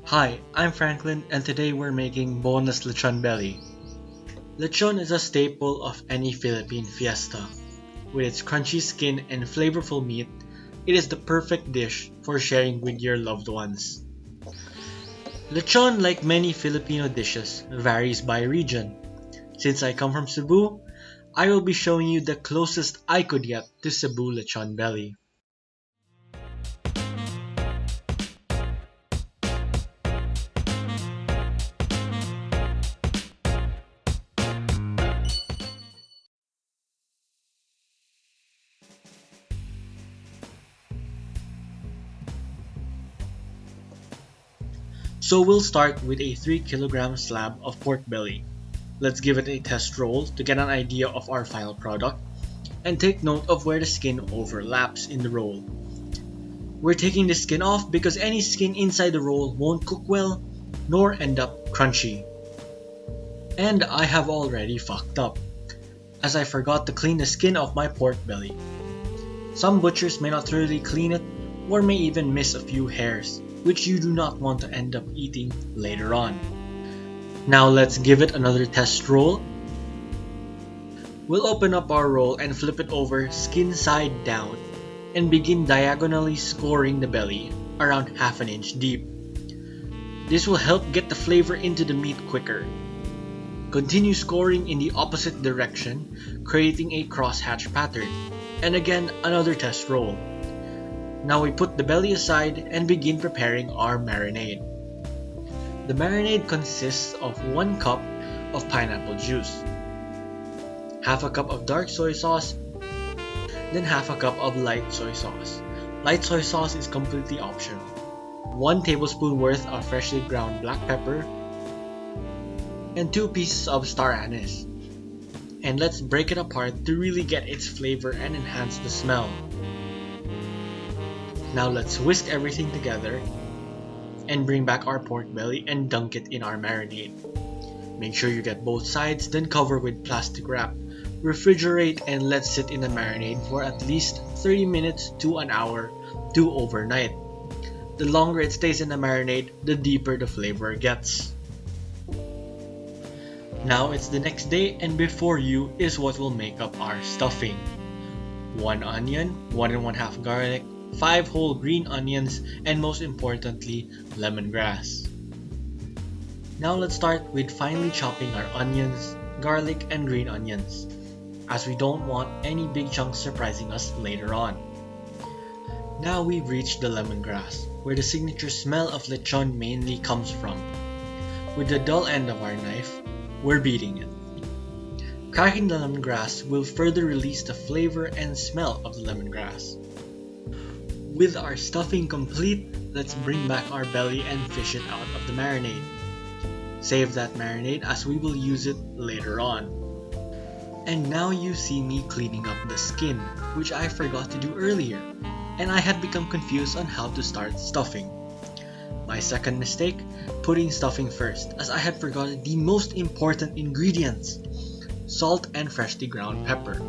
Hi, I'm Franklin and today we're making Boneless Lechon Belly. Lechon is a staple of any Philippine fiesta. With its crunchy skin and flavorful meat, it is the perfect dish for sharing with your loved ones. Lechon, like many Filipino dishes, varies by region. Since I come from Cebu, I will be showing you the closest I could get to Cebu Lechon Belly. So we'll start with a 3 kg slab of pork belly. Let's give it a test roll to get an idea of our final product, and take note of where the skin overlaps in the roll. We're taking the skin off because any skin inside the roll won't cook well, nor end up crunchy. And I have already fucked up, as I forgot to clean the skin of my pork belly. Some butchers may not thoroughly clean it, or may even miss a few hairs, which you do not want to end up eating later on. Now let's give it another test roll. We'll open up our roll and flip it over skin side down and begin diagonally scoring the belly around half an inch deep. This will help get the flavor into the meat quicker. Continue scoring in the opposite direction, creating a crosshatch pattern, and again another test roll. Now we put the belly aside and begin preparing our marinade. The marinade consists of 1 cup of pineapple juice, half a cup of dark soy sauce, then half a cup of light soy sauce. Light soy sauce is completely optional. 1 tablespoon worth of freshly ground black pepper, and 2 pieces of star anise. And let's break it apart to really get its flavor and enhance the smell. Now let's whisk everything together and bring back our pork belly and dunk it in our marinade. Make sure you get both sides, then cover with plastic wrap. Refrigerate and let sit in the marinade for at least 30 minutes to an hour to overnight. The longer it stays in the marinade, the deeper the flavor gets. Now it's the next day, and before you is what will make up our stuffing. 1 onion, 1 1/2 garlic, 5 whole green onions, and most importantly, lemongrass. Now let's start with finely chopping our onions, garlic, and green onions, as we don't want any big chunks surprising us later on. Now we've reached the lemongrass, where the signature smell of lechon mainly comes from. With the dull end of our knife, we're beating it. Cracking the lemongrass will further release the flavor and smell of the lemongrass. With our stuffing complete, let's bring back our belly and fish it out of the marinade. Save that marinade as we will use it later on. And now you see me cleaning up the skin, which I forgot to do earlier, and I had become confused on how to start stuffing. My second mistake, putting stuffing first, as I had forgotten the most important ingredients: salt and freshly ground pepper.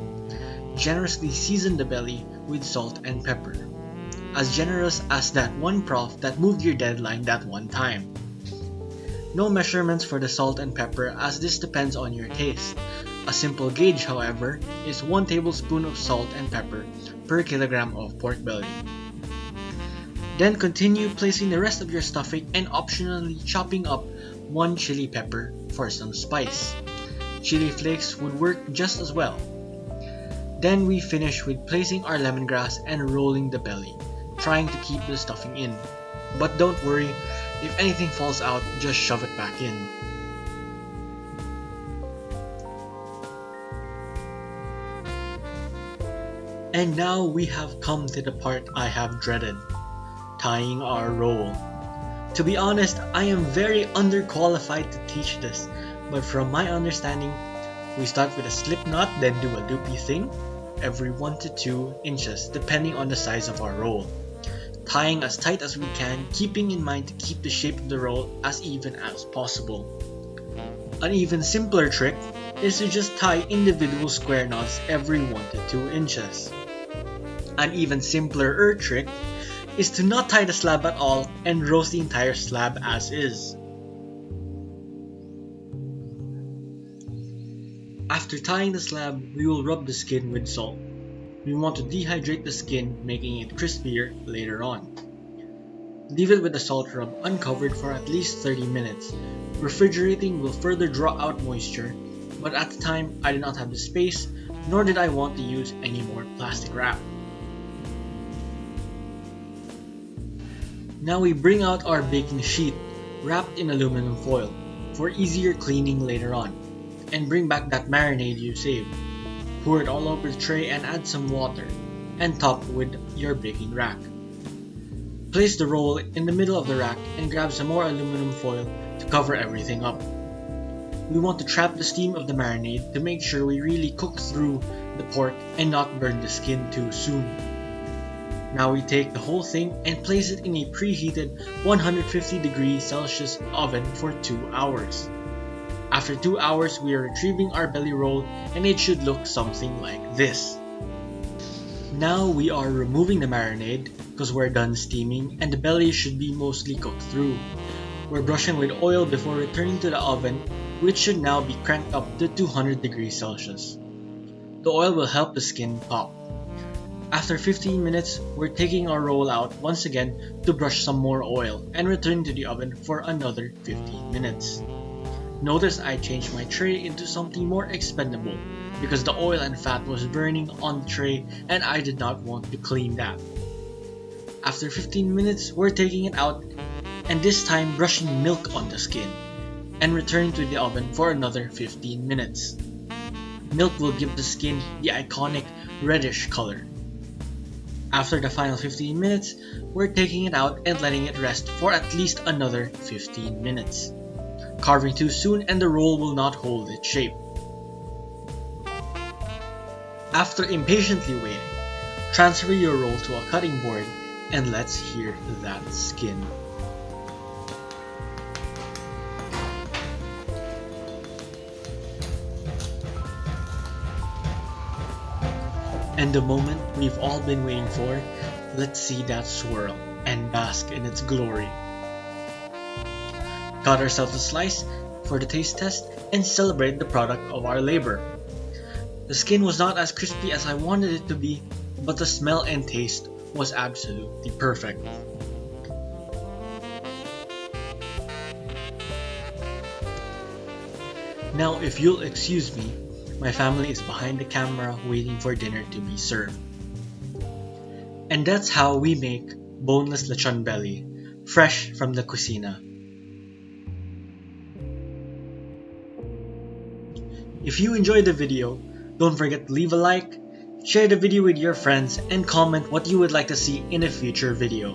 Generously season the belly with salt and pepper. As generous as that one prof that moved your deadline that one time. No measurements for the salt and pepper, as this depends on your taste. A simple gauge, however, is 1 tablespoon of salt and pepper per kilogram of pork belly. Then continue placing the rest of your stuffing and optionally chopping up 1 chili pepper for some spice. Chili flakes would work just as well. Then we finish with placing our lemongrass and rolling the belly, trying to keep the stuffing in. But don't worry, if anything falls out, just shove it back in. And now we have come to the part I have dreaded, tying our roll. To be honest, I am very underqualified to teach this, but from my understanding, we start with a slip knot, then do a loopy thing every 1 to 2 inches depending on the size of our roll, tying as tight as we can, keeping in mind to keep the shape of the roll as even as possible. An even simpler trick is to just tie individual square knots every 1 to 2 inches. An even simpler trick is to not tie the slab at all and roast the entire slab as is. After tying the slab, we will rub the skin with salt. We want to dehydrate the skin, making it crispier later on. Leave it with the salt rub uncovered for at least 30 minutes. Refrigerating will further draw out moisture, but at the time I did not have the space, nor did I want to use any more plastic wrap. Now we bring out our baking sheet, wrapped in aluminum foil, for easier cleaning later on, and bring back that marinade you saved. Pour it all over the tray and add some water, and top with your baking rack. Place the roll in the middle of the rack and grab some more aluminum foil to cover everything up. We want to trap the steam of the marinade to make sure we really cook through the pork and not burn the skin too soon. Now we take the whole thing and place it in a preheated 150 degrees Celsius oven for 2 hours. After 2 hours, we are retrieving our belly roll and it should look something like this. Now we are removing the marinade because we're done steaming and the belly should be mostly cooked through. We're brushing with oil before returning to the oven, which should now be cranked up to 200 degrees Celsius. The oil will help the skin pop. After 15 minutes, we're taking our roll out once again to brush some more oil and return to the oven for another 15 minutes. Notice I changed my tray into something more expendable because the oil and fat was burning on the tray and I did not want to clean that. After 15 minutes, we're taking it out and this time brushing milk on the skin and returning to the oven for another 15 minutes. Milk will give the skin the iconic reddish color. After the final 15 minutes, we're taking it out and letting it rest for at least another 15 minutes. Carving too soon and the roll will not hold its shape. After impatiently waiting, transfer your roll to a cutting board and let's hear that skin. And the moment we've all been waiting for, let's see that swirl and bask in its glory. Cut ourselves a slice for the taste test and celebrate the product of our labor. The skin was not as crispy as I wanted it to be, but the smell and taste was absolutely perfect. Now if you'll excuse me, my family is behind the camera waiting for dinner to be served. And that's how we make Boneless Lechon Belly, fresh from the Cuisina. If you enjoyed the video, don't forget to leave a like, share the video with your friends, and comment what you would like to see in a future video.